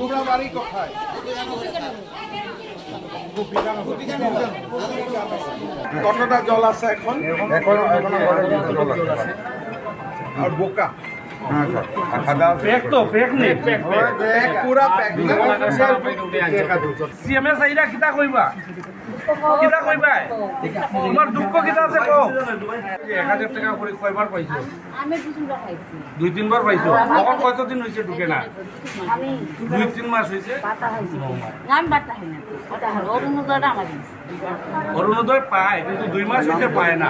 তোমরা বাড়ি কোথায়? কতটা জল আছে এখন? আর বোকা CMS আইরা কিতা কইবা তোমার দুঃখ কিতা আছে কও 1000 টাকা করে কয়বার পাইছো? আমি দুইবার খাইছি। 2-3 বার পাইছো। এখন কতদিন হইছে ঢুকে না? আমি 2-3 মাস হইছে। বাতা হইছে। আমি বাতা খাই না। বাতা হলো অরুণোদয়টা আমার দিছে। অরুণোদয় পায় কিন্তু 2 মাস হইছে পায় না।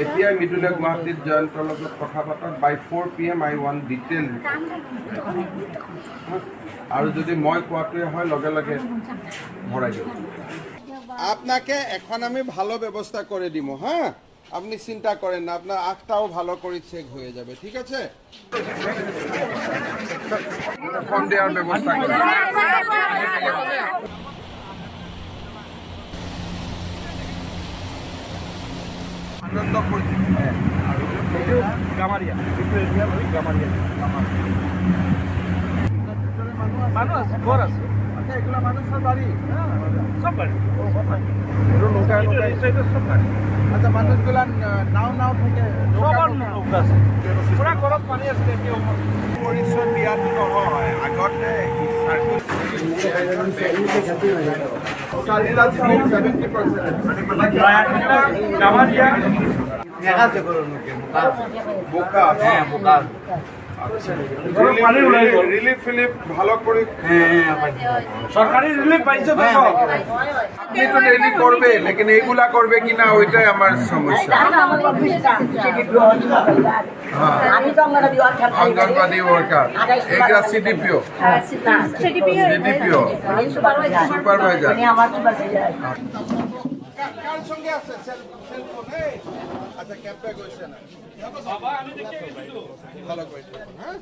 এতিয়া মৃদুলে গুৱাহাটীত জয়ন্তৰ লগত কথা পাতক বাই 4 PM আই ওৱান ডিটেইল আৰু যদি মই কোৱাটোৱে হয় লগে লগে ভৰাই দিম। আপনাকে এখন আমি ভালো ব্যবস্থা করে দিব, হ্যাঁ? আপনি চিন্তা করেন না, আপনার আখটাও ভালো করে চেক হয়ে যাবে, ঠিক আছে? ফোন দেওয়ার ব্যবস্থা করেন। আনন্দ পরিচিতি গামারিয়া মানুষ আছে ঘর আছে আচ্ছা, এগুলো মানুষের বাড়ি? সব বাড়ি সব বাড়ি আচ্ছা, মানুষগুলা নাও থেকে সবার নৌকা আছে পুরা ঘৰত পানী আছে পৰিচয় দিয়াটো নহয়, আগতে গামারিয়া বোকা রিলিফ ফিলিপ ভালো করে সরকারি রিলিফ পাইছো তো সব আপনি তো ডেইলি করবে, লেকিন এইগুলা করবে কিনা ওইটাই আমার সমস্যা। অঙ্গনবাড়ি ওয়ার্কার, এগুলা সিডিপিও সুপারভাইজার কার সঙ্গে আছে সেলফোনে? আচ্ছা, ক্যাম্পে গেছে না, বাবা আমি দেখে গেছি তো ভালো করেছে, হ্যাঁ।